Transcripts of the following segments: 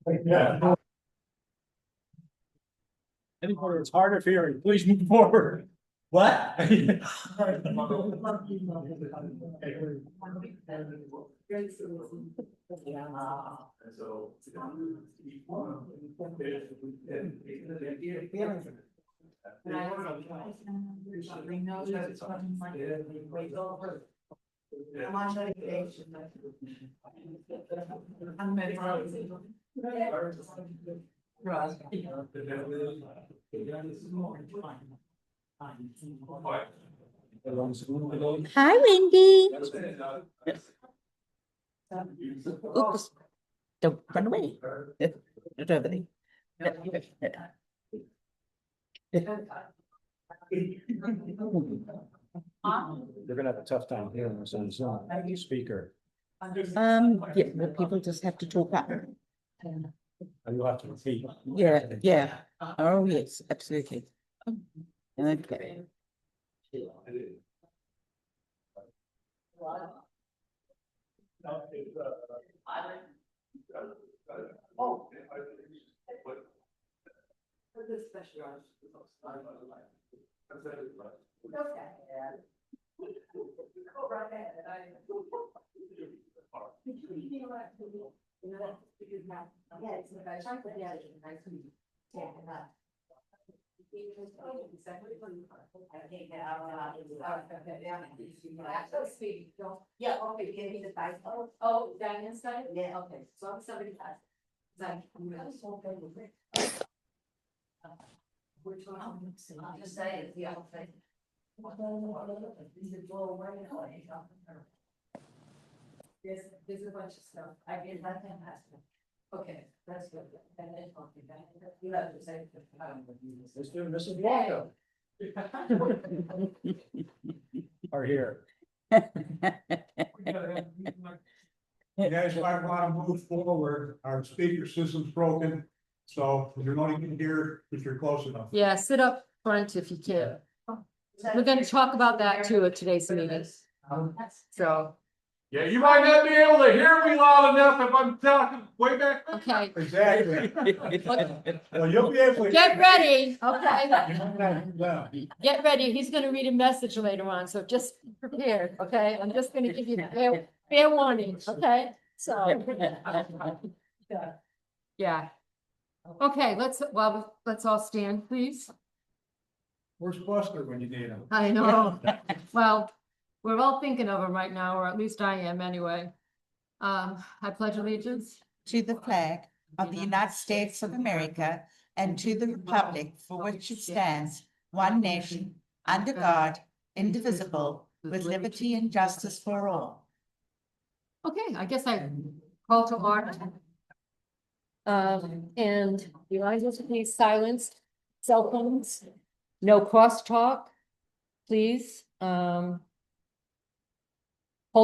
Yeah. Anybody it's hard of hearing, please move forward. What? Hi, Wendy. Oops. Don't run away. It's over there. You're gonna have a tough time hearing this on Zoom speaker. Yeah, but people just have to talk up. And you'll have to repeat. Yeah. Oh, yes, absolutely. Okay. Yeah, okay, give me the size. Oh, down inside? Yeah, okay, so I'm somebody has. Like, which one? I'll just say it's the other thing. There's a bunch of stuff. I get that fantastic. Okay, that's good. And then talking about it, you have to say. Mr. and Mrs. Walker are here. You guys might want to move forward. Our speaker system's broken. So you're only going to hear if you're close enough. Yeah, sit up front if you can. We're gonna talk about that too at today's meeting. So, Yeah, you might not be able to hear me loud enough if I'm talking way back. okay, Exactly. Well, you'll be able to. get ready, okay? Yeah. Get ready. He's gonna read a message later on, so just prepare, okay? I'm just gonna give you fair warning, okay? So. Yeah. Okay, let's all stand, please. Where's Buster when you need him? I know. Well, we're all thinking of him right now, or at least I am anyway. I pledge allegiance. To the flag of the United States of America and to the republic for which it stands, one nation, under God, indivisible, with liberty and justice for all. Okay, I guess I call to order. And the lines will be silenced, cell phones, no crosstalk, please. Hold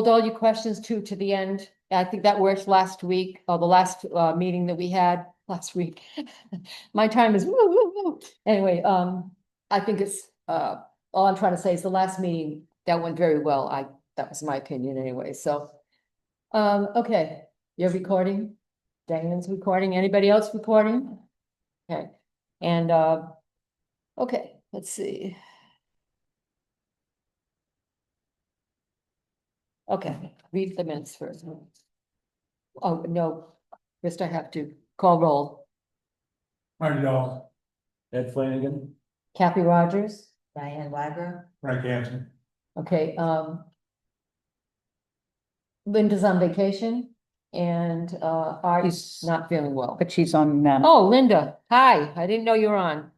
all your questions to the end. I think that worked last week, or the last meeting that we had last week. My time is woo, woo, woo. Anyway, I think it's all I'm trying to say is the last meeting that went very well. That was my opinion anyway, so. Okay, you're recording? Diane's recording. Anybody else recording? Okay, and okay, let's see. Okay, read the minutes first. Oh, no, first I have to call roll. I know. Ed Flanagan. Kathy Rogers. Diane Wagner. Frank Hansen. Okay, Linda's on vacation and Art's not feeling well. But she's on, Oh, Linda, hi, I didn't know you were on.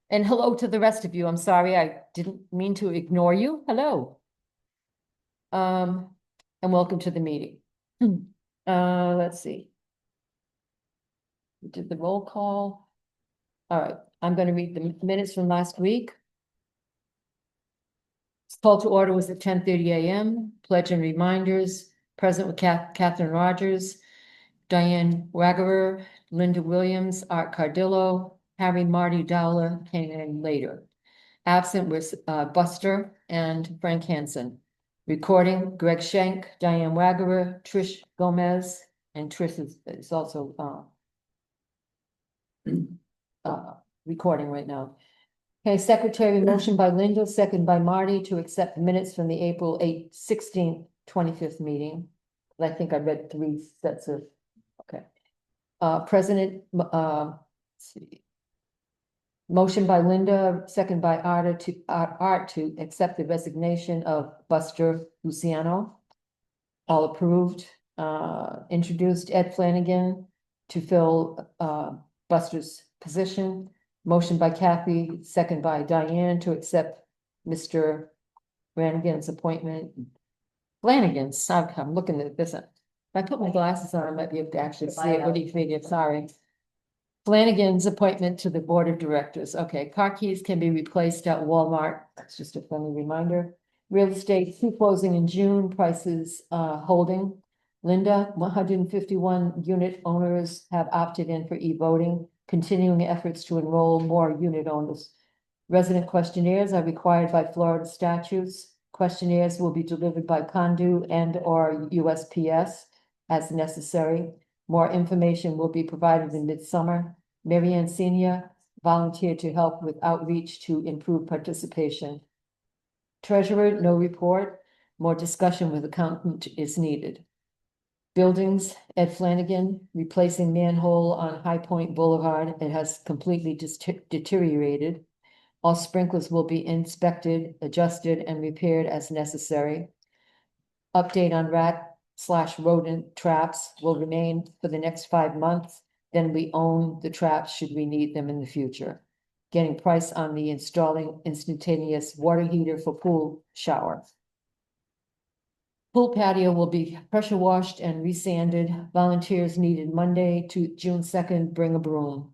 And hello to the rest of you. I'm sorry, I didn't mean to ignore you. Hello. And welcome to the meeting. Let's see. We did the roll call. All right, I'm gonna read the minutes from last week. Call to order was at 10:30 a.m. Pledge and reminders, present with Catherine Rogers, Diane Waggerer, Linda Williams, Art Cardillo, Harry Marty Dowler came in later. Absent was Buster and Frank Hansen. Recording, Greg Schenk, Diane Waggerer, Trish Gomez, And Trish is also, recording right now. Okay, secretary, motion by Linda, second by Marty to accept the minutes from the April 16th, 25th meeting. I think I read 3 sets of, okay. President, let's see. Motion by Linda, second by Art to accept the resignation of Buster Luciano. All approved. Introduced Ed Flanagan to fill Buster's position. Motion by Kathy, second by Diane to accept Mr. Flanagan's appointment. Flanagan's, I'm looking at this. If I put my glasses on, I might be able to actually see it. What do you figure? Sorry. Flanagan's appointment to the Board of Directors. Okay, car keys can be replaced at Walmart. That's just a friendly reminder. Real estate, 2 closing in June, prices holding. Linda, 151 unit owners have opted in for e-voting, continuing efforts to enroll more unit owners. Resident questionnaires are required by Florida statutes. Questionnaires will be delivered by Condu and/or USPS as necessary. More information will be provided in midsummer. Marianne Senior volunteered to help with outreach to improve participation. Treasurer, no report. More discussion with accountant is needed. Buildings, Ed Flanagan, replacing manhole on High Point Boulevard. It has completely deteriorated. All sprinklers will be inspected, adjusted, and repaired as necessary. Update on rat/rodent traps will remain for the next 5 months. Then we own the traps should we need them in the future. Getting price on the installing instantaneous water heater for pool shower. Pool patio will be pressure washed and resanded. Volunteers needed Monday to June 2nd, bring a broom.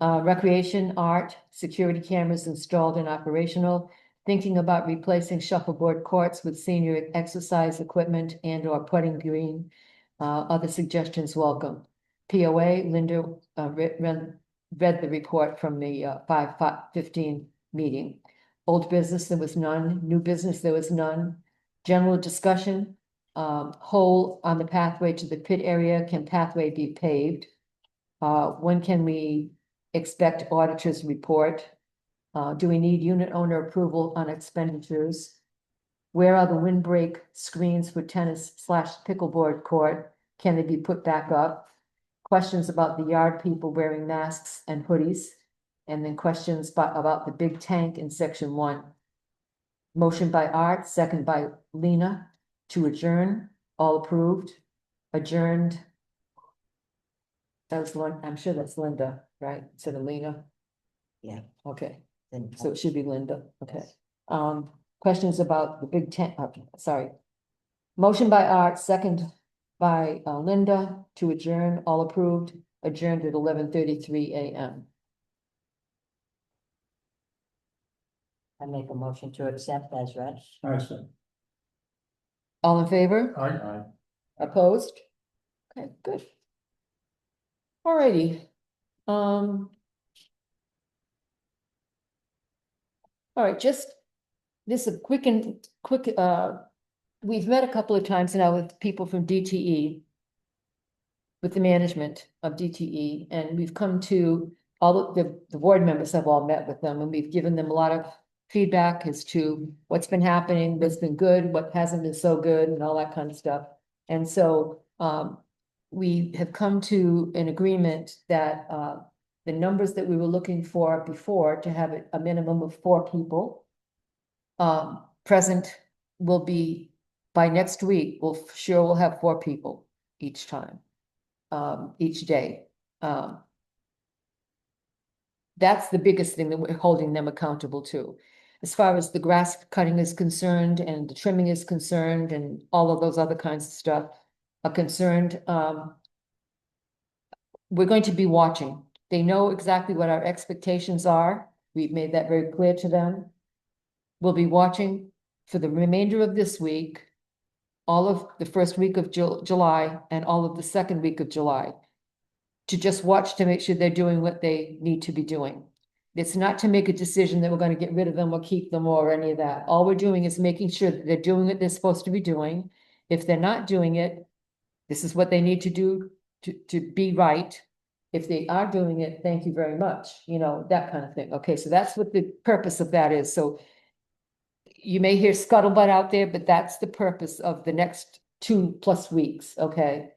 Recreation, art, security cameras installed and operational. Thinking about replacing shuffleboard courts with senior exercise equipment and/or putting green. Other suggestions welcome. POA, Linda read the report from the 5:15 meeting. Old business, there was none. New business, there was none. General discussion, hole on the pathway to the pit area. Can pathway be paved? When can we expect auditor's report? Do we need unit owner approval on expenditures? Where are the windbreak screens for tennis/pickleboard court? Can they be put back up? Questions about the yard people wearing masks and hoodies. And then questions about the big tank in section 1. Motion by Art, second by Lena to adjourn. All approved. Adjourned. That was I'm sure that's Linda, right? Instead of Lena. Yeah. Okay, Then so it should be Linda. Okay. Questions about the big tent, sorry. Motion by Art, second by Linda to adjourn. All approved. Adjourned at 11:33 a.m. I make a motion to accept as read. I said. All in favor? Aye. Opposed? Okay, good. Alrighty. All right, just this is a quick, we've met a couple of times now with people from DTE, with the management of DTE, and we've come to all of the board members have all met with them, and we've given them a lot of feedback as to what's been happening, what's been good, what hasn't been so good, and all that kind of stuff. And so we have come to an agreement that the numbers that we were looking for before, to have a minimum of 4 people present, will be by next week. We'll have 4 people each time, each day. That's the biggest thing that we're holding them accountable to. As far as the grass cutting is concerned and the trimming is concerned and all of those other kinds of stuff are concerned, we're going to be watching. They know exactly what our expectations are. We've made that very clear to them. We'll be watching for the remainder of this week, all of the first week of July and all of the second week of July, to just watch to make sure they're doing what they need to be doing. It's not to make a decision that we're going to get rid of them or keep them or any of that. All we're doing is making sure that they're doing what they're supposed to be doing. If they're not doing it, this is what they need to do to be right. If they are doing it, thank you very much, you know, that kind of thing. Okay, so that's what the purpose of that is. So you may hear scuttlebutt out there, but that's the purpose of the next 2+ weeks, okay?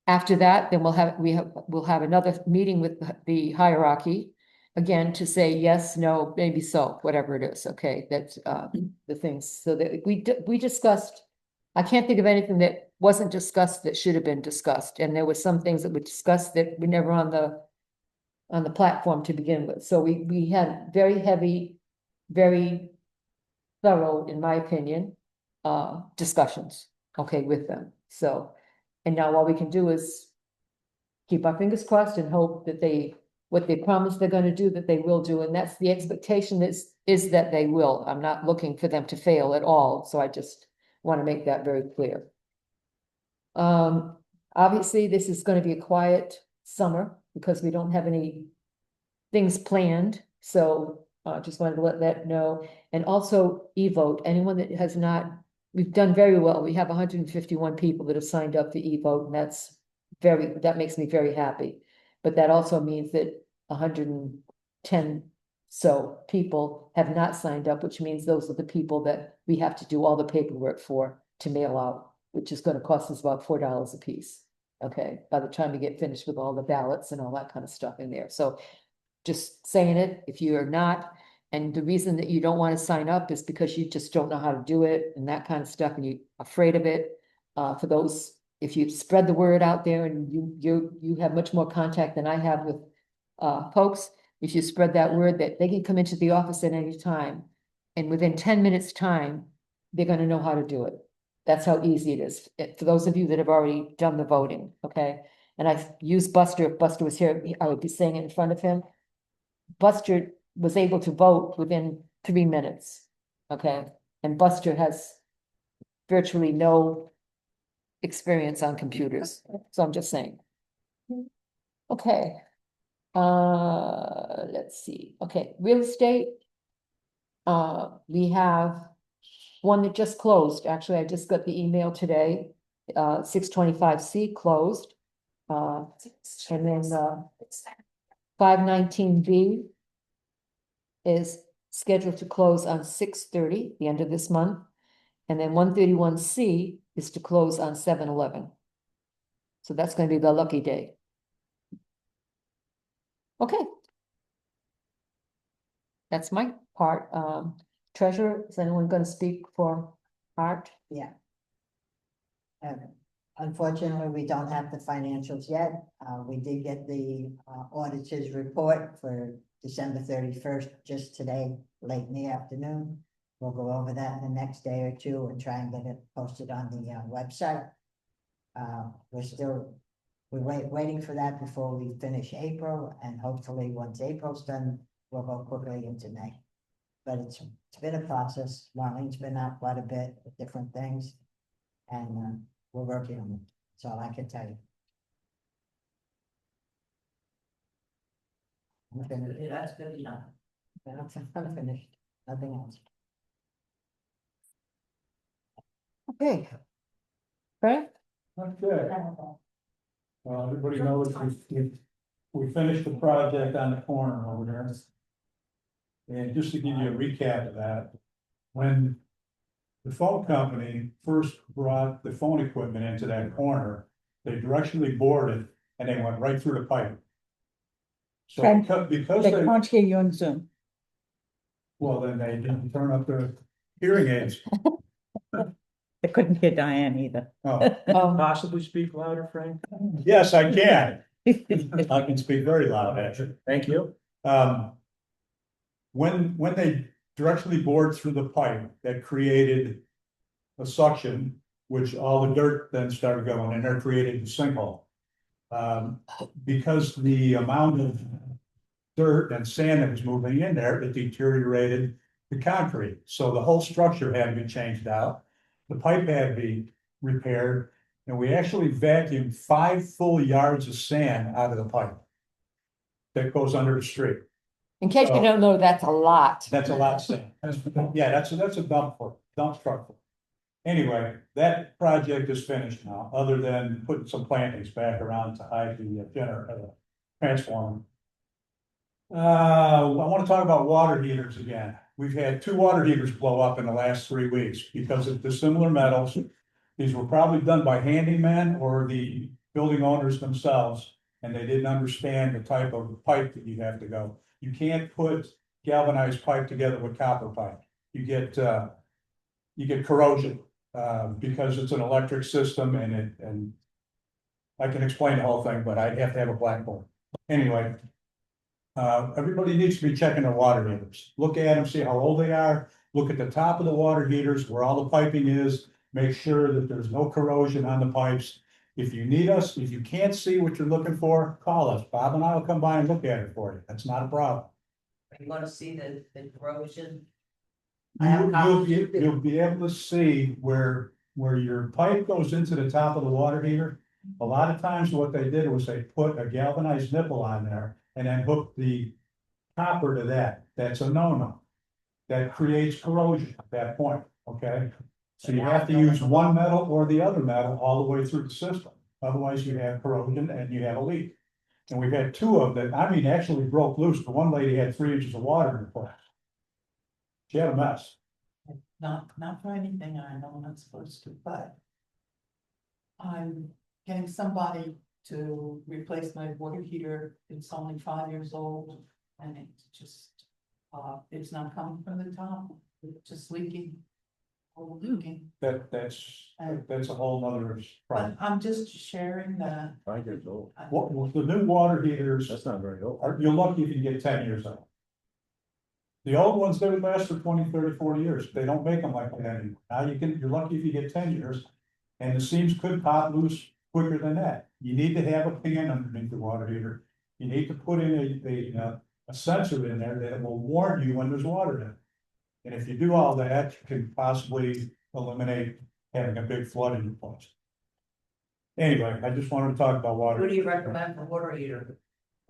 After that, then we'll have another meeting with the hierarchy. Again, to say yes, no, maybe so, whatever it is, okay, that's the things, so that we discussed. I can't think of anything that wasn't discussed that should have been discussed, and there were some things that were discussed that were never on the platform to begin with. So we had very heavy, very thorough, in my opinion, discussions, okay, with them. So, and now all we can do is keep our fingers crossed and hope that what they promise they're gonna do, that they will do, and that's the expectation is that they will. I'm not looking for them to fail at all, so I just want to make that very clear. Obviously, this is gonna be a quiet summer because we don't have any things planned, so just wanted to let that know. And also e-vote, anyone that has not, we've done very well. We have 151 people that have signed up to e-vote, and that makes me very happy. But that also means that 110 so people have not signed up, which means those are the people that we have to do all the paperwork for to mail out, which is gonna cost us about $4 a piece. Okay, by the time we get finished with all the ballots and all that kind of stuff in there. So just saying it, if you are not, and the reason that you don't want to sign up is because you just don't know how to do it and that kind of stuff, and you're afraid of it. For those, if you spread the word out there, and you have much more contact than I have with folks, if you spread that word that they can come into the office at any time, and within 10 minutes time, they're gonna know how to do it. That's how easy it is. For those of you that have already done the voting, okay? And I've used Buster. If Buster was here, I would be saying it in front of him. Buster was able to vote within 3 minutes, okay? And Buster has virtually no experience on computers, so I'm just saying. Okay. Let's see, okay, real estate. We have one that just closed, actually, I just got the email today, 625C closed. And then, 519B is scheduled to close on 6/30, the end of this month. And then 131C is to close on 7/11. So that's gonna be the lucky day. Okay. That's my part. Treasurer, is anyone gonna speak for Art? Yeah. Unfortunately, we don't have the financials yet. We did get the auditor's report for December 31st, just today, late in the afternoon. We'll go over that in the next day or two and try and get it posted on the website. We're waiting for that before we finish April, and hopefully once April's done, we'll go quickly into May. But it's been a process. Marlene's been out quite a bit with different things, and we're working on it. That's all I can tell you. I'm finished. That's good enough. I'm finished. Nothing else. Okay. Frank? Okay. Everybody knows we finished the project on the corner over there. And just to give you a recap of that, when the phone company first brought the phone equipment into that corner, they directionally bored it and they went right through the pipe. So because They they, can't hear you on Zoom. well, then they didn't turn up their hearing aids. They couldn't hear Diane either. Oh, Possibly speak louder, Frank? yes, I can. I can speak very loud, actually. Thank you. When they directionally bored through the pipe, that created a suction, which all the dirt then started going in there, created a sinkhole. Because the amount of dirt and sand that was moving in there, it deteriorated the concrete. So the whole structure had to be changed out. The pipe had to be repaired, and we actually vacuumed 5 full yards of sand out of the pipe that goes under the street. In case you don't know, that's a lot. That's a lot of sand. Yeah, that's a dump truck. Anyway, that project is finished now, other than putting some plantings back around to hide the transformer. I want to talk about water heaters again. We've had 2 water heaters blow up in the last 3 weeks because of dissimilar metals. These were probably done by handymen or the building owners themselves, and they didn't understand the type of pipe that you have to go. You can't put galvanized pipe together with copper pipe. You get corrosion, because it's an electric system and I can explain the whole thing, but I'd have to have a blackboard. Anyway, everybody needs to be checking their water heaters. Look at them, see how old they are. Look at the top of the water heaters where all the piping is. Make sure that there's no corrosion on the pipes. If you need us, if you can't see what you're looking for, call us. Bob and I will come by and look at it for you. That's not a problem. You wanna see the corrosion? I have You'll be able to see where your pipe goes into the top of the water heater. A lot of times what they did was they put a galvanized nipple on there and then hooked the copper to that. That's a no-no. That creates corrosion at that point, okay? So you have to use one metal or the other metal all the way through the system. Otherwise you have corrosion and you have a leak. And we've had 2 of them, I mean, actually broke loose. The one lady had 3 inches of water in the place. She had a mess. Not for anything, I know I'm not supposed to, but. I'm getting somebody to replace my water heater, it's only 5 years old, and it's just, it's not coming from the top, it's just leaking. Leaking, That's a whole nother but problem. I'm just sharing that. 5 years old. What the new water heaters That's not very old. you're lucky if you get 10 years out. The old ones, they would last for 20, 30, 40 years. They don't make them like that anymore. Now you're lucky if you get 10 years. And the seams could pop loose quicker than that. You need to have a pan underneath the water heater. You need to put in a sensor in there that will warn you when there's water in it. And if you do all that, you can possibly eliminate having a big flood in your place. Anyway, I just wanted to talk about water. Who do you recommend for water heater?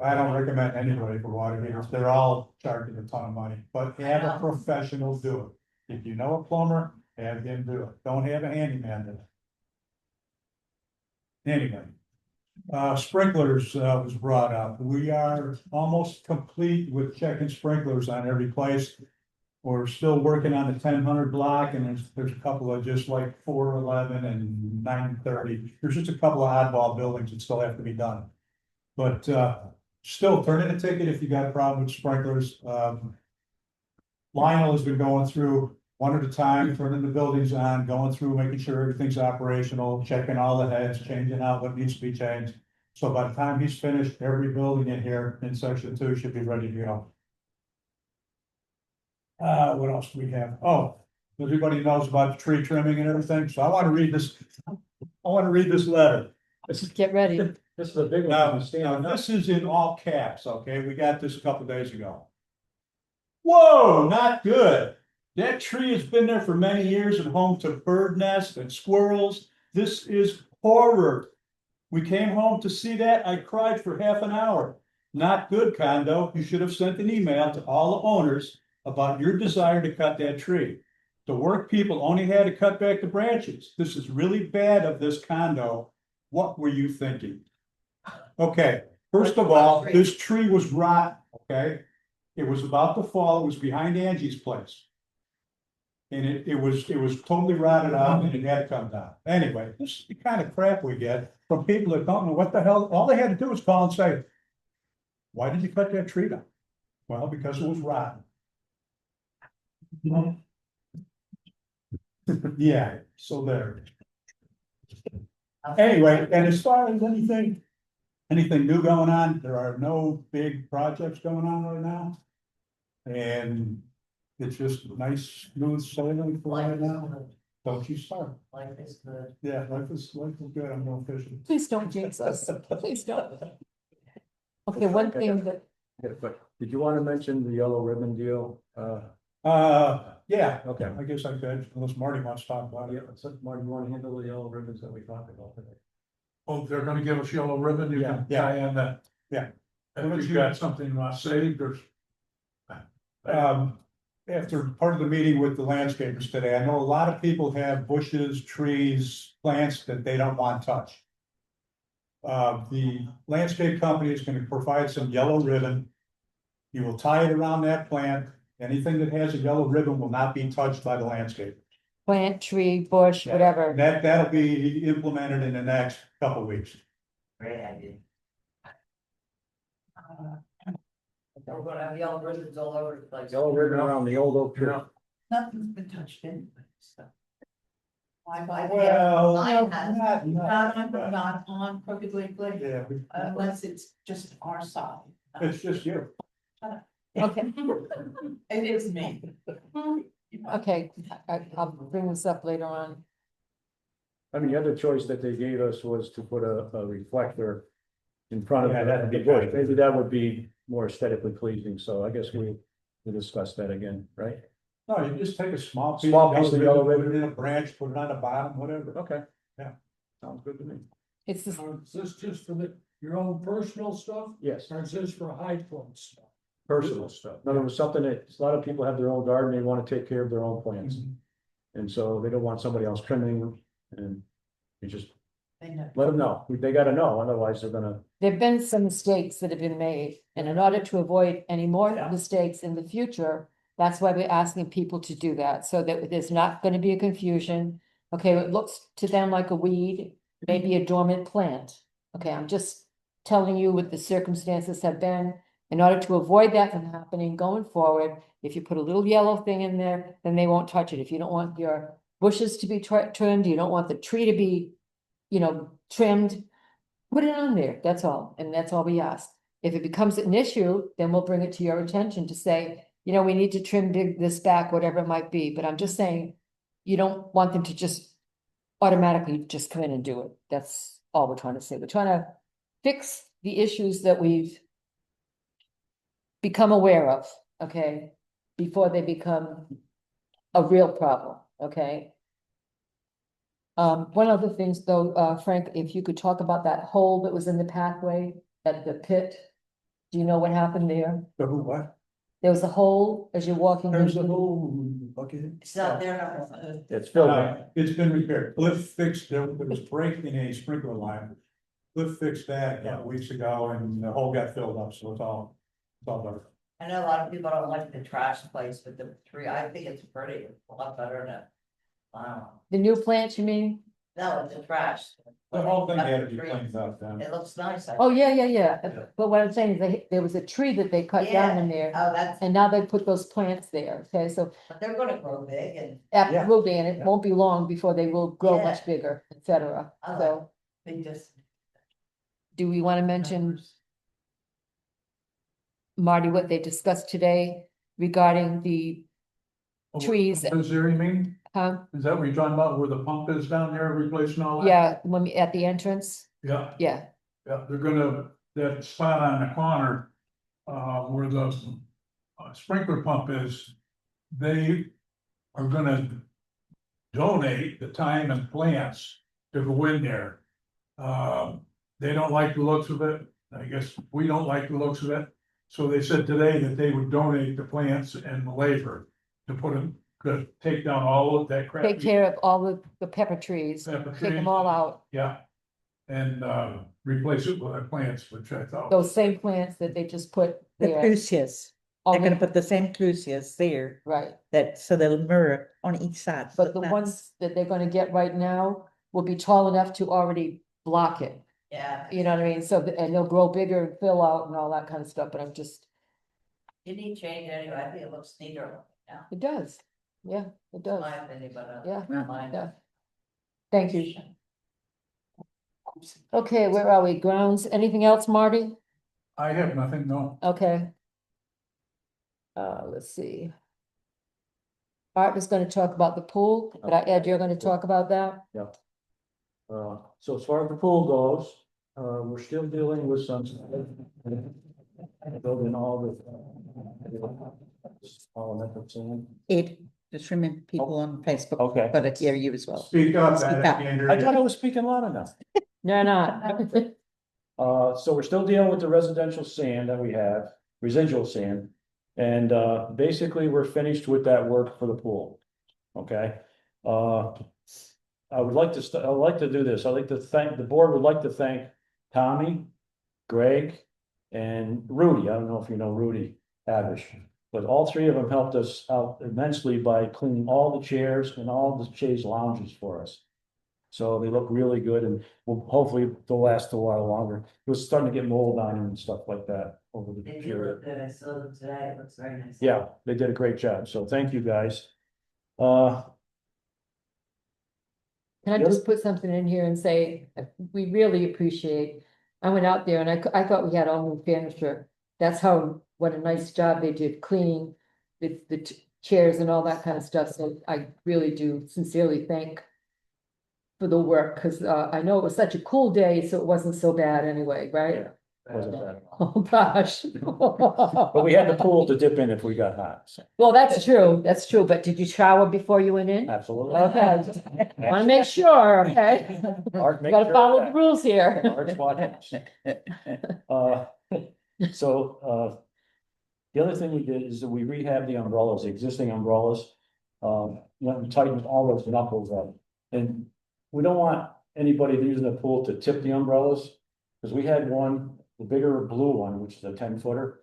I don't recommend anybody for water heaters. They're all charging a ton of money, but have a professional do it. If you know a plumber, have him do it. Don't have a handyman do it. Anyway, sprinklers was brought up. We are almost complete with checking sprinklers on every place. We're still working on the 1000 block, and there's a couple of just like 411 and 930. There's just a couple of oddball buildings that still have to be done. But still, turn in a ticket if you got a problem with sprinklers. Lionel has been going through one at a time, turning the buildings on, going through, making sure everything's operational, checking all the heads, changing out what needs to be changed. So by the time he's finished, every building in here in section 2 should be ready to go. What else do we have? Oh, everybody knows about the tree trimming and everything, so I want to read this. I want to read this letter. Get ready. This is a big Now, one. this is in all caps, okay? We got this a couple days ago. Whoa, not good. That tree has been there for many years and home to bird nests and squirrels. This is horror. We came home to see that. I cried for half an hour. Not good, condo. You should have sent an email to all the owners about your desire to cut that tree. The work people only had to cut back the branches. This is really bad of this condo. What were you thinking? Okay, first of all, this tree was rotten, okay? It was about to fall. It was behind Angie's place. And it was totally rotted out and it had come down. Anyway, this is the kind of crap we get from people that don't know what the hell. All they had to do was call and say, why did you cut that tree down? Well, because it was rotten. Yeah, so there. Anyway, and as far as anything new going on, there are no big projects going on right now. And it's just nice, smooth sailing for right now. Don't you start. Life is good. Yeah, life is good. I'm going fishing. Please don't jinx us. Please don't. Okay, one thing that, Yeah, but did you want to mention the yellow ribbon deal? Yeah, Okay. I guess I could, unless Marty wants to talk about Yeah, it. so Marty, you want to handle the yellow ribbons that we talked about today? Oh, they're gonna give us yellow ribbon, you can Yeah. tie in that. Yeah. If you got something saved or. after part of the meeting with the landscapers today, I know a lot of people have bushes, trees, plants that they don't want touched. The landscape company is gonna provide some yellow ribbon. You will tie it around that plant. Anything that has a yellow ribbon will not be touched by the landscaper. Plant, tree, bush, whatever. That'll be implemented in the next couple of weeks. Great idea. We're gonna have yellow ribbons all over the place. Yellow ribbon around the old oak tree. Nothing's been touched anyway, so. Why buy? Well, Mine has. Not on Crooked Lake Lake, Yeah, unless it's just our side. it's just you. Okay, It is me. okay, I'll bring this up later on. I mean, the other choice that they gave us was to put a reflector in front of Yeah, that'd the be bush. good. Maybe that would be more aesthetically pleasing, so I guess we'll discuss that again, right? No, you just take a small Small piece of yellow put it in a branch, put it on the bottom, whatever. Okay. Yeah. Sounds good to me. It's this, Is this just for your own personal stuff, Yes, or is this for High Point stuff? personal stuff. In other words, something that, a lot of people have their own garden, they want to take care of their own plants. And so they don't want somebody else trimming them, and you just They know. let them know. They gotta know, otherwise they're gonna, there've been some mistakes that have been made, and in order to avoid any more mistakes in the future, that's why we're asking people to do that, so that there's not gonna be a confusion. Okay, it looks to them like a weed, maybe a dormant plant. Okay, I'm just telling you what the circumstances have been. In order to avoid that from happening going forward, if you put a little yellow thing in there, then they won't touch it. If you don't want your bushes to be trimmed, you don't want the tree to be, trimmed, put it on there, that's all, and that's all we ask. If it becomes an issue, then we'll bring it to your attention to say, we need to trim this back, whatever it might be, but I'm just saying, you don't want them to just automatically just come in and do it. That's all we're trying to say. We're trying to fix the issues that we've become aware of, okay, before they become a real problem, okay? One other things though, Frank, if you could talk about that hole that was in the pathway at the pit. Do you know what happened there? So who, what? There was a hole as you're walking. There's a into- whole bucket. It's not there no more. it's filled in. It's been repaired. Cliff fixed, there was breaking a sprinkler line. Cliff fixed that a couple weeks ago and the hole got filled up, so it's all done. I know a lot of people don't like the trash place, but the tree, I think it's pretty, it's a lot better than. Wow, The new plant, you mean? no, it's the trash. The whole thing had to be Tree. cleaned up then. It looks nice. I Oh, think. yeah. But what I'm saying is there was a tree that they cut down in there. Oh, that's, And now they put those plants there, okay, so but they're gonna grow big and. absolutely, and it won't be long before they will grow Yeah. much bigger, et cetera. I like So, They just. do we want to mention, Marty, what they discussed today regarding the trees? Is there, you mean? Huh? Is that what you're talking about, where the pump is down there, replacing all that? Yeah, when we, at the entrance, Yeah, yeah, yeah, they're gonna, that spot on the corner, where the sprinkler pump is, they are gonna donate the time and plants to go in there. They don't like the looks of it, I guess we don't like the looks of it, so they said today that they would donate the plants and the labor to put them, to take down all of that crap. take care of all the pepper trees, Pepper take trees. them all out. Yeah. And replace it with our plants, which I thought. Those same plants that they just put The there. crucias, all they're gonna the- put the same crucias there, Right, that, so they'll mirror on each side. of but the fence. ones that they're gonna get right now will be tall enough to already block it. Yeah, You know what I mean? So, and they'll grow bigger and fill out and all that kind of stuff, but I'm just, you need change anyway, I think it looks neater now, it does. Yeah, it does. my opinion, but. Yeah, Mine. yeah. Thank you. Okay, where are we? Grounds? Anything else, Marty? I have nothing, no. Okay. Let's see. Art was gonna talk about the pool, but Ed, you're gonna talk about that? So as far as the pool goes, we're still dealing with some. Building all the sand. Ed, just remember people on Facebook, Okay. but it's, yeah, you as well. Speak up, Speak Ed, up. I can't hear I you. thought I was speaking loud enough. No, not. So we're still dealing with the residential sand that we have, residual sand. And basically, we're finished with that work for the pool. Okay? I would like to, I'd like to do this. I'd like to thank, the board would like to thank Tommy, Greg, and Rudy. I don't know if you know Rudy Abish. But all three of them helped us out immensely by cleaning all the chairs and all the chaise lounges for us. So they look really good and will hopefully they'll last a while longer. It was starting to get mold on them and stuff like that over the They do period. look good. I saw them today. It looks very nice. Yeah, they did a great job. So thank you guys. Can I Yep. just put something in here and say, we really appreciate, I went out there and I thought we had all new furniture. That's how, what a nice job they did cleaning the chairs and all that kind of stuff. So I really do sincerely thank for the work, because I know it was such a cool day, so it wasn't so bad anyway, right? Wasn't bad. Oh, gosh. But we had the pool to dip in if we got hot. So Well, that's true, but did you shower before you went in? absolutely. Okay, wanna make sure, okay? Art, make Gotta sure follow of the that. rules here. Art's watching us. The other thing we did is that we rehabbed the umbrellas, the existing umbrellas. Went and tightened all those knuckles up. And we don't want anybody using the pool to tip the umbrellas. Cause we had one, the bigger blue one, which is a 10-footer.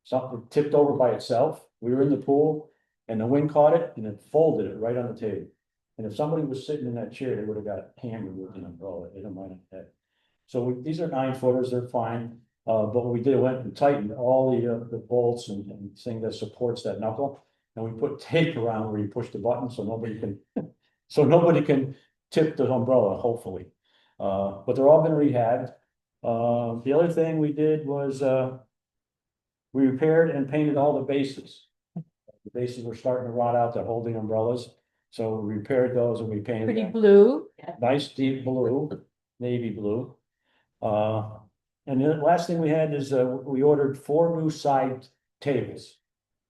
Something tipped over by itself. We were in the pool and the wind caught it and it folded it right on the table. And if somebody was sitting in that chair, they would have got hammered with an umbrella. They don't mind that. So these are 9-footers, they're fine. But what we did, went and tightened all the bolts and thing that supports that knuckle. And we put tape around where you push the button so nobody can, so nobody can tip the umbrella, hopefully. But they're all been rehabbed. The other thing we did was, we repaired and painted all the bases. The bases were starting to rot out, they're holding umbrellas. So we repaired those and we painted Pretty them. blue. Nice deep blue, navy blue. And the last thing we had is, we ordered 4 new side tables.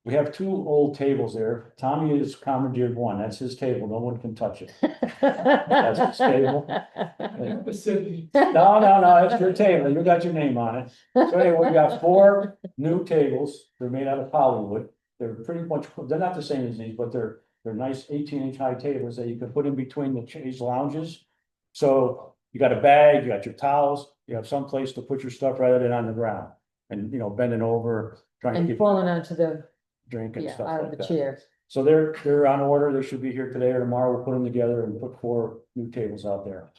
We have 2 old tables there. Tommy has commandeered one. That's his table. No one can touch it. That's his table. No, it's your table. You got your name on it. So anyway, we got 4 new tables. They're made out of polywood. They're pretty much, they're not the same as these, but they're nice 18-inch high tables that you can put in between the chaise lounges. So you got a bag, you got your towels, you have some place to put your stuff rather than on the ground. And, bending over, trying to And get falling onto the, drink and yeah, stuff out of like the that. chair. So they're on order. They should be here today or tomorrow. We'll put them together and put 4 new tables out there.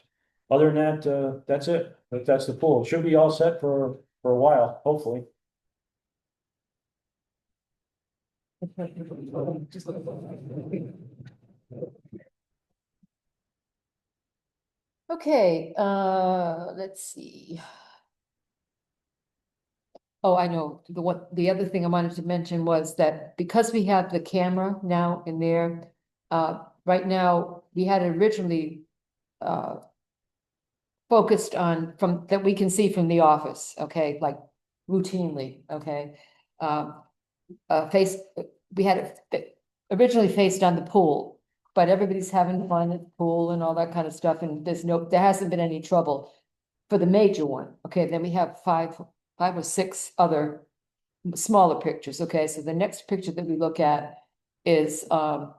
Other than that, that's it. But that's the pool. It should be all set for a while, hopefully. Okay, let's see. Oh, I know, the other thing I wanted to mention was that because we have the camera now in there, right now, we had originally, focused on that we can see from the office, okay, like routinely, okay? We had it originally faced on the pool, but everybody's having fun at the pool and all that kind of stuff, and there hasn't been any trouble for the major one. Okay, then we have five or 6 other smaller pictures. Okay, so the next picture that we look at is the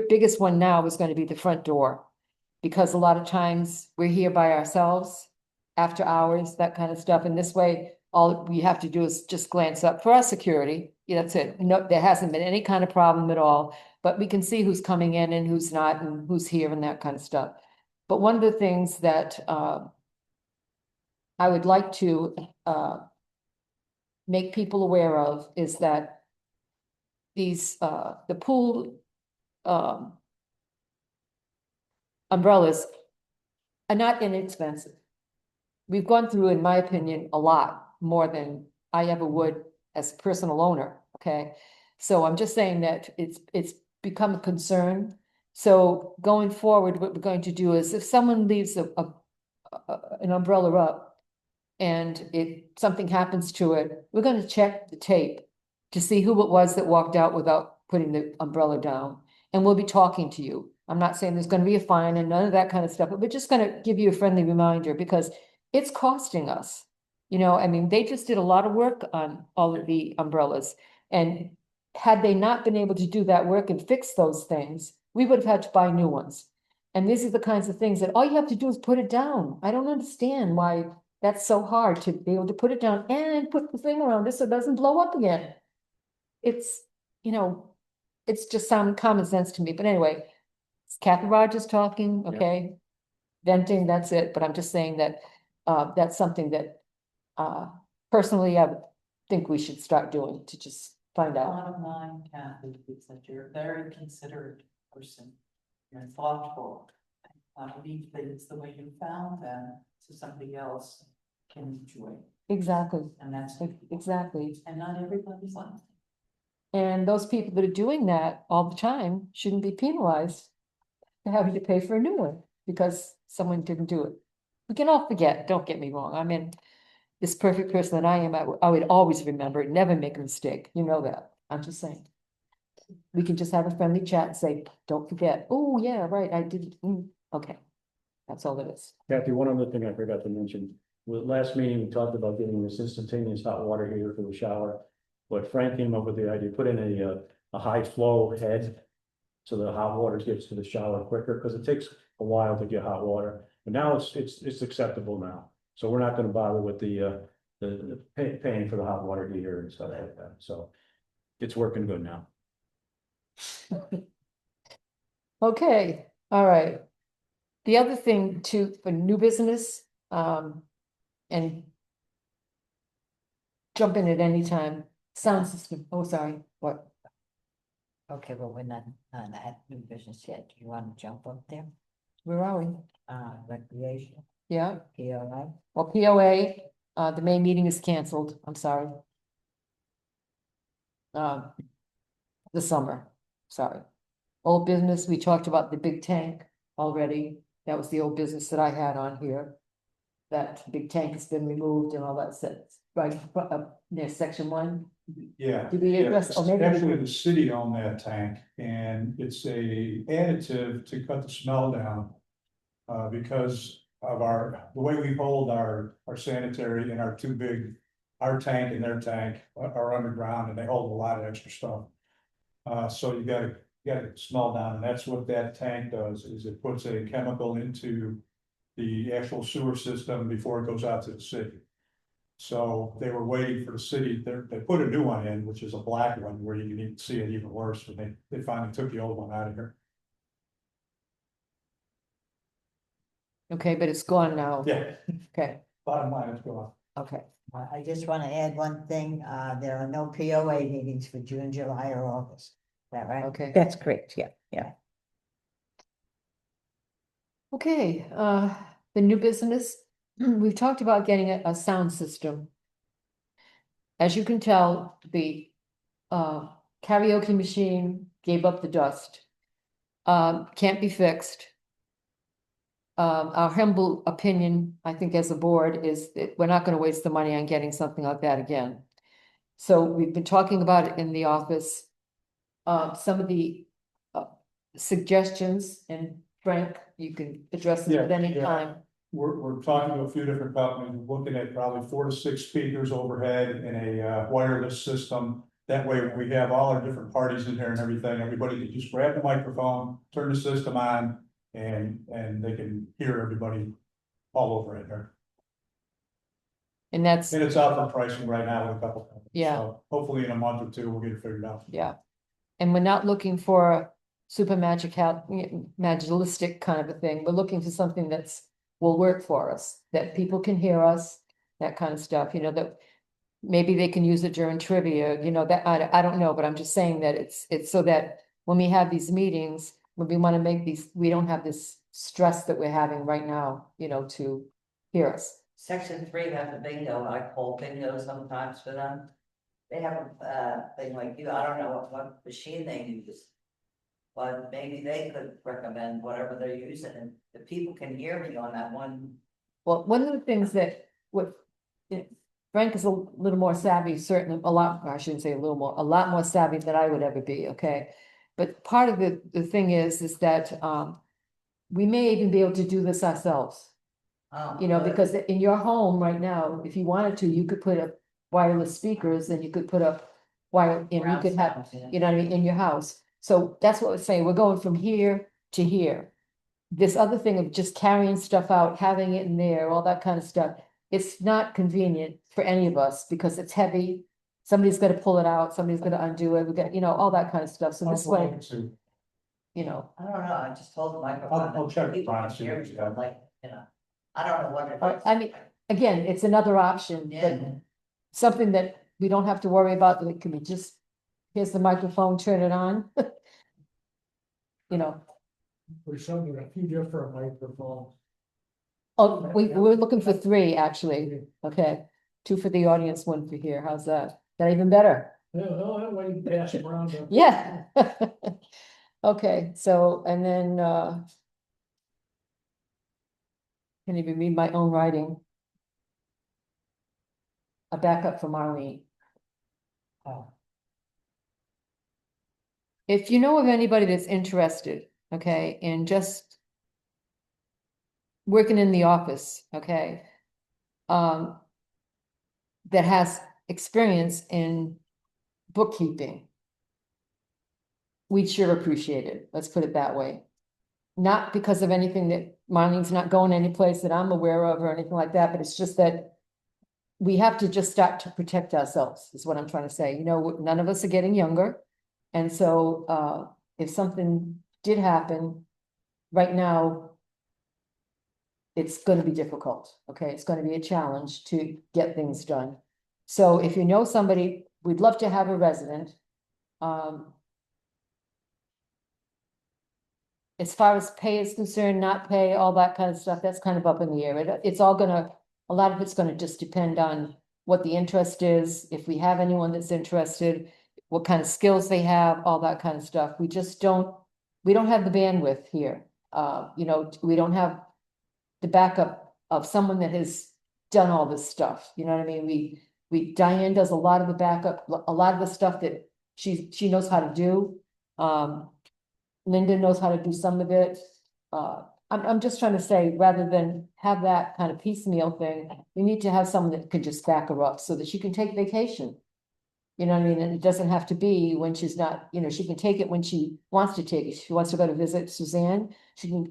biggest one now is going to be the front door, because a lot of times we're here by ourselves after hours, that kind of stuff, and this way all we have to do is just glance up for our security. Yeah, that's it. No, there hasn't been any kind of problem at all, but we can see who's coming in and who's not and who's here and that kind of stuff. But one of the things that I would like to make people aware of is that these the pool umbrellas are not inexpensive. We've gone through, in my opinion, a lot more than I ever would as a personal owner, okay? So I'm just saying that it's become a concern. So going forward, what we're going to do is if someone leaves an umbrella up and something happens to it, we're going to check the tape to see who it was that walked out without putting the umbrella down. And we'll be talking to you. I'm not saying there's going to be a fine and none of that kind of stuff, but we're just going to give you a friendly reminder because it's costing us. You know, I mean, they just did a lot of work on all of the umbrellas. And had they not been able to do that work and fix those things, we would have had to buy new ones. And these are the kinds of things that all you have to do is put it down. I don't understand why that's so hard to be able to put it down and put the thing around it so it doesn't blow up again. It's, you know, it's just some common sense to me. But anyway, it's Kathy Rogers talking, Yeah. okay? Venting, that's it. But I'm just saying that that's something that personally I would think we should start doing to just find out. Bottom line, Kathy, is that you're a very considerate person. You're thoughtful. I leave things the way you found them, so somebody else can enjoy. Exactly, And that's, exactly. and not everybody's like. And those people that are doing that all the time shouldn't be penalized for having to pay for a new one because someone didn't do it. We can all forget, don't get me wrong. I mean, this perfect person that I am, I would always remember it, never make a mistake. You know that. I'm just saying. We can just have a friendly chat and say, don't forget. Oh, yeah, right, I did. Okay, that's all it is. Kathy, one other thing I forgot to mention, with last meeting, we talked about getting this instantaneous hot water heater for the shower. But Frank came up with the idea, put in a high flow head. So the hot water gets to the shower quicker, because it takes a while to get hot water, but now it's acceptable now. So we're not gonna bother with the paying for the hot water heater and stuff like that, so. It's working good now. Okay, all right. The other thing too, for new business, and jump in at any time, sound system, oh, sorry, what? Okay, well, we're not on that new business yet. Do you want to jump up there? Where are we? Recreation, Yeah, POI. well, POA, the May meeting is canceled, I'm sorry. The summer, sorry. Old business, we talked about the big tank already, that was the old business that I had on here. That big tank has been removed and all that set, right, near section 1. Yeah. Did we address, or maybe we Actually, could- the city owned that tank, and it's a additive to cut the smell down. Because of the way we hold our sanitary and our two big, our tank and their tank are underground, and they hold a lot of extra stuff. So you gotta smell down, and that's what that tank does, is it puts a chemical into the actual sewer system before it goes out to the city. So they were waiting for the city, they put a new one in, which is a black one, where you can even see it even worse, but they finally took the old one out of here. Okay, but it's gone now. Yeah, Okay, bottom line, it's gone. okay. I just want to add one thing. There are no POA meetings for June, July, or August. Is that right? Okay, That's correct, yeah. okay, the new business, we've talked about getting a sound system. As you can tell, the karaoke machine gave up the dust. Can't be fixed. Our humble opinion, I think, as a board, is that we're not gonna waste the money on getting something like that again. So we've been talking about it in the office. Some of the suggestions, and Frank, you can address them at Yeah, any yeah. time. We're talking to a few different companies, looking at probably 4 to 6 speakers overhead and a wireless system. That way, when we have all our different parties in there and everything, everybody can just grab the microphone, turn the system on, and they can hear everybody all over it there. And that's, And it's out for pricing right now with a couple companies. Yeah. So hopefully in a month or two, we'll get it figured out. yeah. And we're not looking for a super magicistic kind of a thing. We're looking for something will work for us, that people can hear us, that kind of stuff, you know, that maybe they can use it during trivia, you know, that, I don't know, but I'm just saying that it's so that when we have these meetings, when we want to make these, we don't have this stress that we're having right now, you know, to hear us. Section 3 has a bingo, I call bingo sometimes for them. They have a thing like you, I don't know what machine they use. But maybe they could recommend whatever they're using, and the people can hear me on that one. Well, one of the things that Frank is a little more savvy, certainly I shouldn't say a lot more savvy than I would ever be, okay? But part of the thing is that we may even be able to do this ourselves. You know, But- because in your home right now, if you wanted to, you could put up wireless speakers and you could put up wire, and you Surround could have, sound, yeah. you know what I mean, in your house. So that's what we're saying, we're going from here to here. This other thing of just carrying stuff out, having it in there, all that kind of stuff, it's not convenient for any of us because it's heavy. Somebody's gotta pull it out, somebody's gonna undo it, we got, you know, all that kind of stuff, so this way, you know. I don't know, I just told the microphone. I'll check with people Brian, can see hear what he's you, got. like, you know, I don't know what it is. I mean, again, it's another option, but Yeah. something that we don't have to worry about, that it can be just, here's the microphone, turn it on. You know, For some, a few different microphones. oh, we're looking for three, actually, okay, two for the audience, one for here, how's that? Is that even better? Yeah, no, that way you pass them around. Yeah. Okay, so, and then, can't even read my own writing. A backup for Marlene. If you know of anybody that's interested, okay, in just working in the office, okay, that has experience in bookkeeping, we'd sure appreciate it. Let's put it that way. Not because of anything that Marlene's not going anyplace that I'm aware of or anything like that, but it's just that we have to just start to protect ourselves, is what I'm trying to say. You know, none of us are getting younger. And so, if something did happen right now, it's gonna be difficult, okay? It's gonna be a challenge to get things done. So if you know somebody, we'd love to have a resident. As far as pay is concerned, not pay, all that kind of stuff, that's kind of up in the air. It's all gonna, a lot of it's gonna just depend on what the interest is, if we have anyone that's interested, what kind of skills they have, all that kind of stuff. We just don't, we don't have the bandwidth here. You know, we don't have the backup of someone that has done all this stuff, you know what I mean? Diane does a lot of the backup, a lot of the stuff that she knows how to do. Linda knows how to do some of it. I'm just trying to say, rather than have that kind of piecemeal thing, we need to have someone that could just back her up so that she can take vacation. You know what I mean? And it doesn't have to be when she's not, you know, she can take it when she wants to take it. If she wants to go to visit Suzanne,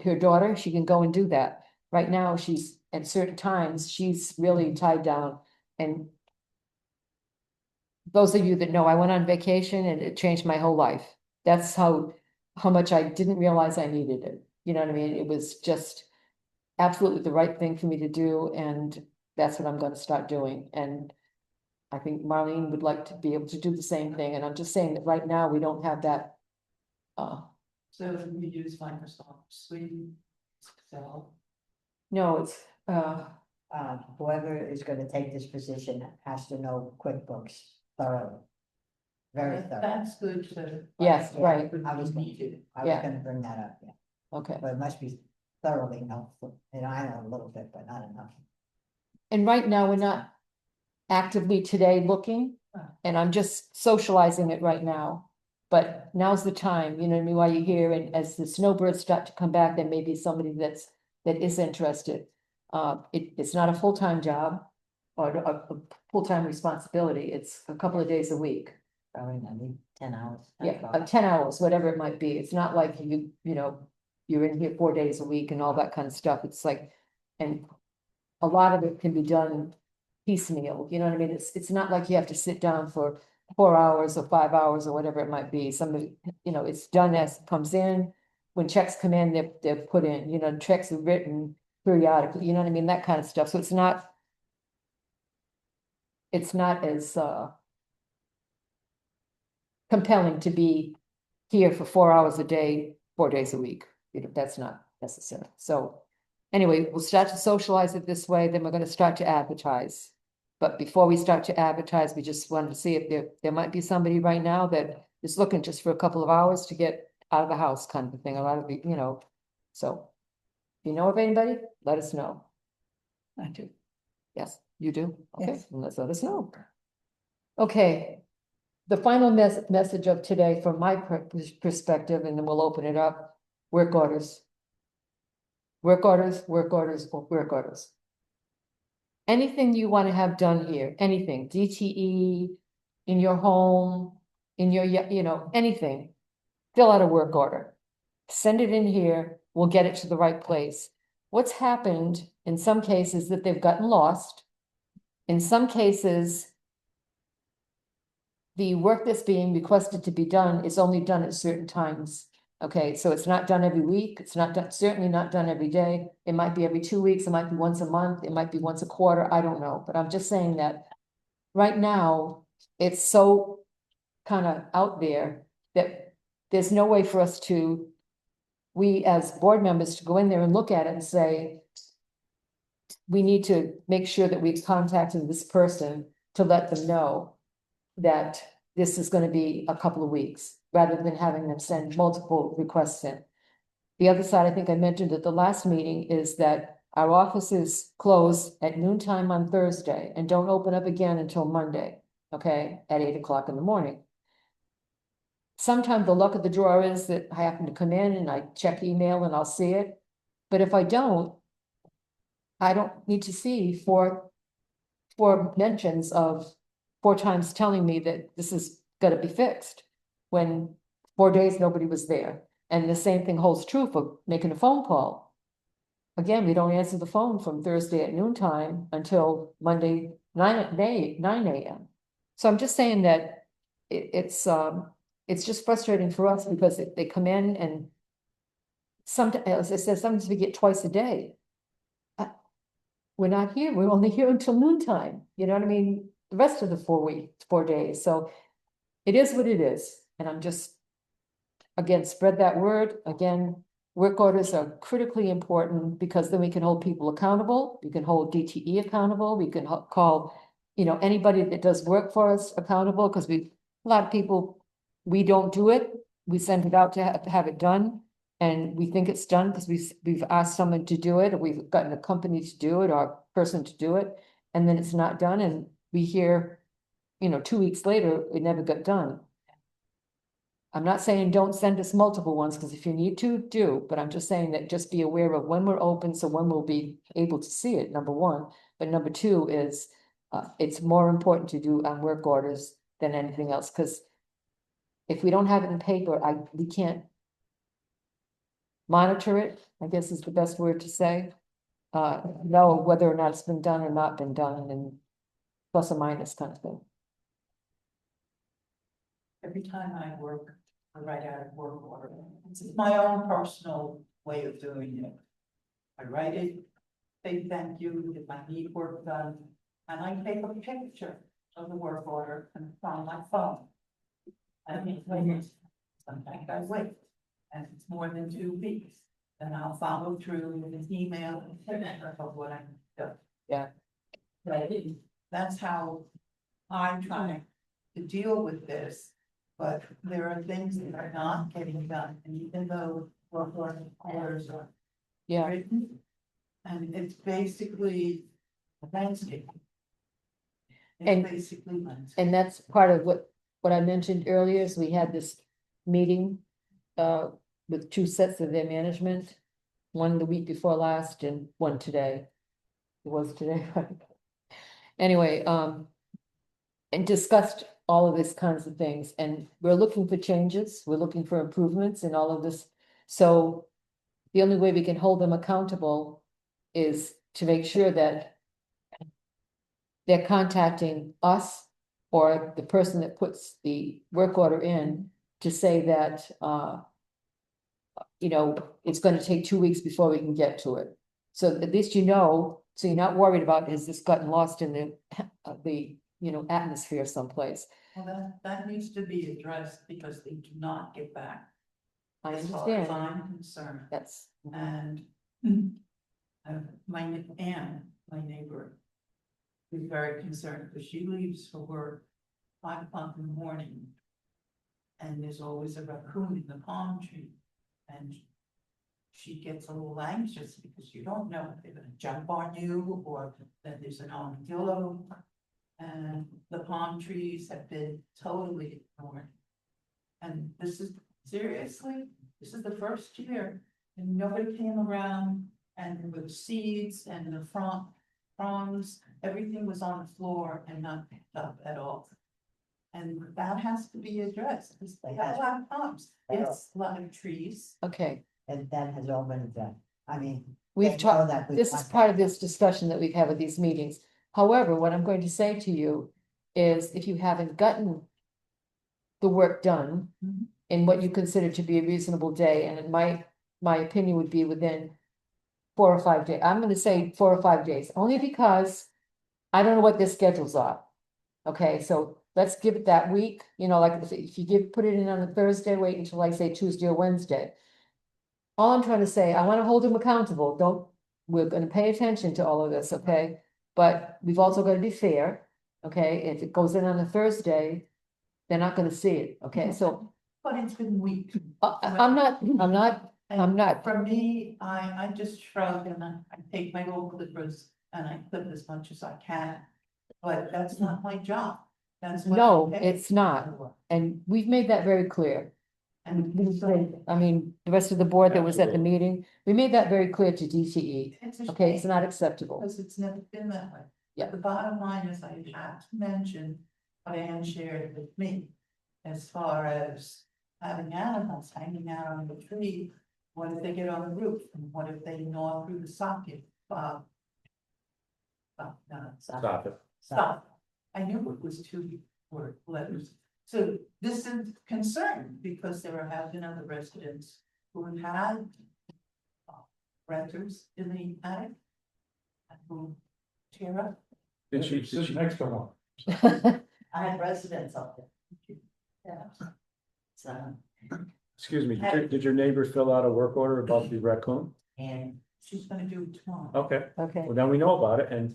her daughter, she can go and do that. Right now, she's, at certain times, she's really tied down. And those of you that know, I went on vacation and it changed my whole life. That's how much I didn't realize I needed it. You know what I mean? It was just absolutely the right thing for me to do, and that's what I'm gonna start doing. And I think Marlene would like to be able to do the same thing, and I'm just saying that right now, we don't have that. So we use Microsoft Suite, Excel. No, it's, Whoever is gonna take this position has to know QuickBooks thoroughly. Very thorough. That's good to. Yes, right. I was Yeah. gonna bring that up, yeah, okay. but it must be thoroughly helpful, and I know a little bit, but not enough. And right now, we're not actively today looking, and I'm just socializing it right now. But now's the time, you know what I mean, while you're here, and as the snowbirds start to come back, there may be somebody that is interested. It's not a full-time job or a full-time responsibility, it's a couple of days a week. Probably not need 10 hours. Yeah, 10 hours, whatever it might be. It's not like you know, you're in here 4 days a week and all that kind of stuff. It's like, and a lot of it can be done piecemeal, you know what I mean? It's not like you have to sit down for 4 hours or 5 hours or whatever it might be. Somebody, you know, it's done as it comes in. When checks come in, they're put in, you know, checks are written periodically, you know what I mean? That kind of stuff. So it's not as compelling to be here for 4 hours a day, 4 days a week. You know, that's not necessary. So anyway, we'll start to socialize it this way, then we're gonna start to advertise. But before we start to advertise, we just wanted to see if there might be somebody right now that is looking just for a couple of hours to get out of the house kind of a thing, a lot of, you know, so. If you know of anybody, let us know. I do. Yes, you do? Okay, Yes. then let's let us know. Okay. The final message of today from my perspective, and then we'll open it up, work orders. Work orders, work orders, work orders. anything you want to have done here, anything, DTE, in your home, in your, anything, fill out a work order. Send it in here, we'll get it to the right place. What's happened in some cases that they've gotten lost. In some cases, the work that's being requested to be done is only done at certain times. Okay, so it's not done every week, it's not done, certainly not done every day. It might be every 2 weeks, it might be once a month, it might be once a quarter, I don't know, but I'm just saying that right now, it's so kind of out there that there's no way for us to, we as board members, to go in there and look at it and say, we need to make sure that we've contacted this person to let them know that this is gonna be a couple of weeks, rather than having them send multiple requests in. The other side, I think I mentioned at the last meeting, is that our offices close at noontime on Thursday and don't open up again until Monday, okay, at 8 o'clock in the morning. Sometimes the luck of the draw is that I happen to come in and I check email and I'll see it. But if I don't need to see four mentions of 4 times telling me that this is gonna be fixed, when 4 days nobody was there. And the same thing holds true for making a phone call. Again, we don't answer the phone from Thursday at noontime until Monday, 9 a.m. So I'm just saying that it's just frustrating for us because they come in and sometimes, as I said, sometimes we get twice a day. We're not here, we're only here until noontime, you know what I mean? The rest of the 4 days, so it is what it is, and I'm just, again, spread that word, again, work orders are critically important because then we can hold people accountable, we can hold DTE accountable, we can call, anybody that does work for us accountable, because a lot of people, we don't do it, we send it out to have it done, and we think it's done because we've asked someone to do it, or we've gotten a company to do it, or a person to do it, and then it's not done, and we hear, 2 weeks later, it never got done. I'm not saying don't send us multiple ones, because if you need to, do, but I'm just saying that just be aware of when we're open, so when we'll be able to see it, number one. But number two is, it's more important to do on work orders than anything else, because if we don't have it in paper, we can't monitor it, I guess is the best word to say. Know whether or not it's been done or not been done, and plus or minus kind of thing. Every time I work, I write out a work order. It's my own personal way of doing it. I write it, say thank you if I need work done, and I take a picture of the work order and put on my phone. And sometimes I wait, and it's more than 2 weeks, then I'll follow through with an email of what I'm doing. Yeah. Right, that's how I'm trying to deal with this. But there are things that are not getting done, and even though work orders are Yeah, written, and it's basically landscape. And- It's basically landscape. and that's part of what I mentioned earlier, is we had this meeting with 2 sets of their management, one the week before last and one today. It was today, right? Anyway, and discussed all of these kinds of things, and we're looking for changes, we're looking for improvements in all of this. So the only way we can hold them accountable is to make sure that they're contacting us or the person that puts the work order in to say that, it's gonna take 2 weeks before we can get to it. So at least so you're not worried about, has this gotten lost in the atmosphere someplace? Well, that needs to be addressed because they do not get back. I As far as understand, I'm concerned, that's, and my Anne, my neighbor, is very concerned because she leaves for work 5 o'clock in the morning. And there's always a raccoon in the palm tree, and she gets a little anxious because you don't know if they're gonna jump on you or that there's an armadillo. And the palm trees have been totally ignored. And this is this is the first year, and nobody came around, and with seeds and the fronds everything was on the floor and not picked up at all. And that has to be addressed, because they have a lot of problems, it's a lot of trees. Okay, And that has all been done. I mean. we've they know talked, that we this is want part that. of this discussion that we've had with these meetings. However, what I'm going to say to you is if you haven't gotten the work done Mhm. in what you consider to be a reasonable day, and in my opinion would be within 4 or 5 days. I'm gonna say 4 or 5 days, only because I don't know what their schedules are. Okay, so let's give it that week, you know, like if you put it in on a Thursday, wait until like say Tuesday or Wednesday. All I'm trying to say, I wanna hold them accountable, we're gonna pay attention to all of this, okay? But we've also gotta be fair, okay? If it goes in on a Thursday, they're not gonna see it, okay? So But it's been weeks. I'm not, I'm not. For me, I just shrug and I take my old clippers and I clip as much as I can. But that's not my job. That's what. No, I'm paid it's not. for. And we've made that very clear. And so I mean, the rest of the board that was at the Absolutely. meeting, we made that very clear to DTE. it's a Okay, it's shame, not acceptable. because it's never been that way. Yeah. But the bottom line is I have to mention what Ann shared with me. As far as having animals hanging out on the tree, what if they get on the roof, and what if they gnaw through the socket? Stop it. Stop. I knew it was 2 word letters. So this is concern because there have been other residents who have had renters in the attic. And who tear up. Did she, Sit next to one. I had residents up there. Yeah. So, excuse me, did your neighbor fill out a work order about the raccoon? and She's gonna do it tomorrow. Okay, Okay. well, now we know about it and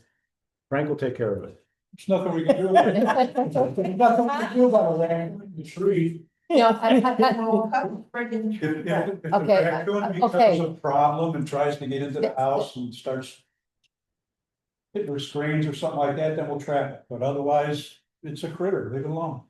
Frank will take care of it. There's nothing we can do. There's nothing we can do about the tree. No, Well, friggin' If the Okay, raccoon okay. becomes a problem and tries to get into the house and starts hitting her screens or something like that, then we'll trap it, but otherwise, it's a critter, leave it alone.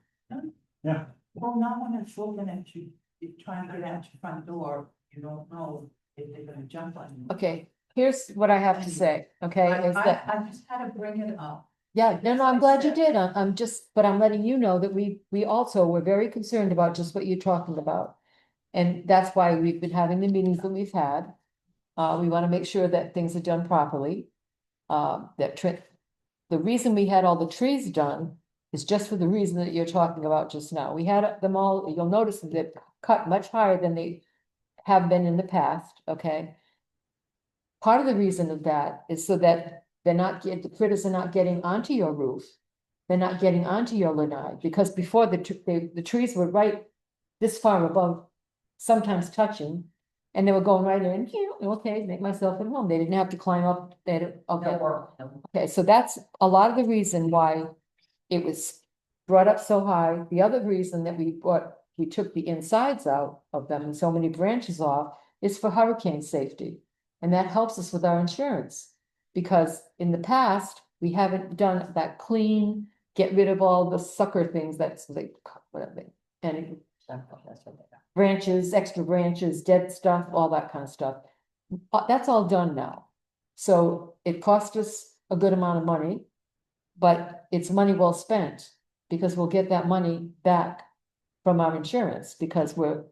Yeah, Well, no one is looking at you, you're trying to get out your front door, you don't know if they're gonna jump on you. Okay, here's what I have to say, okay, is that, I just had to bring it up. yeah, no, I'm glad you did. I'm just, but I'm letting you know that we also were very concerned about just what you're talking about. And that's why we've been having the meetings that we've had. We want to make sure that things are done properly. The reason we had all the trees done is just for the reason that you're talking about just now. We had them all, you'll notice that they're cut much higher than they have been in the past, okay? Part of the reason of that is so that the critters are not getting onto your roof. They're not getting onto your lanai, because before the trees were right this far above, sometimes touching, and they were going right in, okay, make myself at home. They didn't have to climb up, okay. Okay, so that's a lot of the reason why it was brought up so high. The other reason that we took the insides out of them and so many branches off is for hurricane safety. And that helps us with our insurance. Because in the past, we haven't done that clean, get rid of all the sucker things that's like, whatever. And branches, extra branches, dead stuff, all that kind of stuff. That's all done now. So it cost us a good amount of money, but it's money well spent because we'll get that money back from our insurance because we're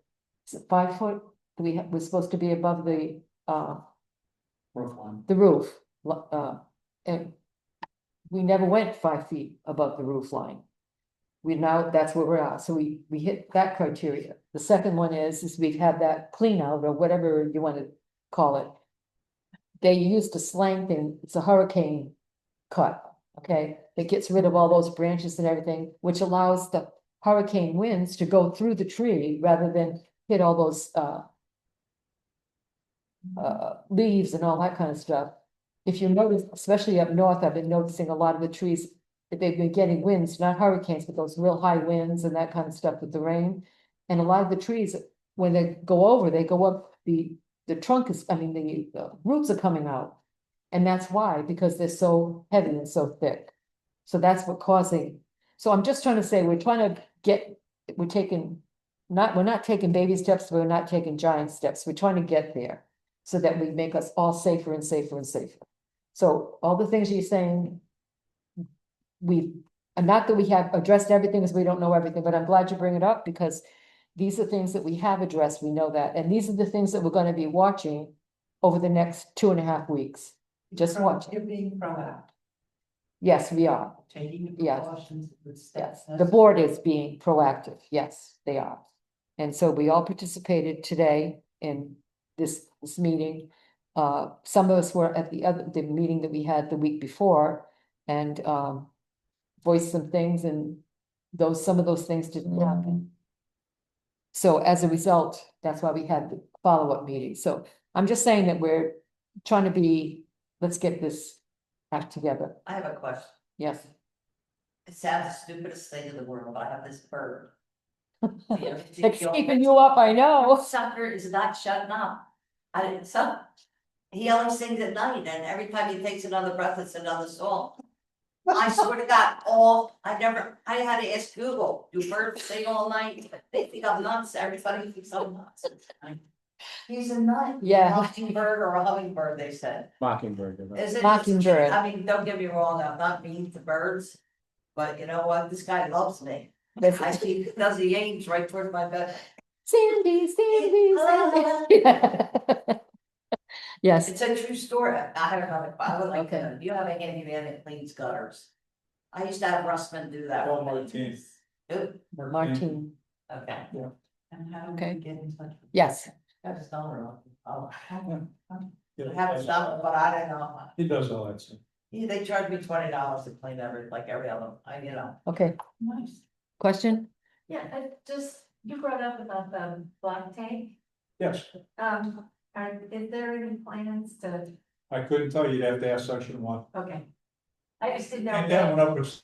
5 foot, we're supposed to be above the roof. And we never went 5 feet above the roof line. That's where we're at. So we hit that criteria. The second one is we've had that clean out or whatever you want to call it. They used a slang thing. It's a hurricane cut. Okay, it gets rid of all those branches and everything, which allows the hurricane winds to go through the tree rather than hit all those leaves and all that kind of stuff. If you notice, especially up north, I've been noticing a lot of the trees, they've been getting winds, not hurricanes, but those real high winds and that kind of stuff with the rain. And a lot of the trees, when they go up, the trunk is, the roots are coming out. And that's why, because they're so heavy and so thick. So that's what causing, so I'm just trying to say, we're not taking baby steps, we're not taking giant steps, we're trying to get there. So that we make us all safer and safer and safer. So all the things you're saying, and not that we have addressed everything, as we don't know everything, but I'm glad you bring it up, because these are things that we have addressed, we know that, and these are the things that we're gonna be watching over the next 2.5 weeks. Just watch. You're being proactive, Yes, we are. taking the Yes. precautions. the Yes, steps the board is necessary. being proactive. Yes, they are. And so we all participated today in this meeting. Some of us were at the meeting that we had the week before and, voiced some things, and some of those things didn't happen. So as a result, that's why we had the follow-up meeting. So I'm just saying that we're trying to let's get this act together. I have a question. Yes. It sounds the stupidest thing in the world, but I have this bird. It's keeping you up, I know. Sucker is not shutting up. He only sings at night, and every time he takes another breath, it's another song. I swear to God, I had to ask Google, do birds sing all night? They think I'm nuts, everybody thinks I'm nuts. He's a nut. Yeah. Mockingbird or a hummingbird, they said. Mockingbird. Is it? Mockingbird. I mean, don't get me wrong, I'm not mean to birds, but you know what, this guy loves me. That's- I see, he does the aims right towards my bed. Sandy, Sandy, Sandy. Yes, It's a true story. I don't know, I would like Okay. to, you have a handyman that cleans gutters. I used to have Russman do that. Call Martine. Good, Martine, okay. And how do Okay. we get in touch? with yes, Got his number on. Oh, I Yeah, have his number, but I don't know. He does all that stuff. Yeah, they charge me $20 to clean every other, okay, Nice. question? Yeah, you brought up about the black tank, Yes, is there any plans to, I couldn't tell you, you'd have to ask section one. okay. I just didn't know. And that went up with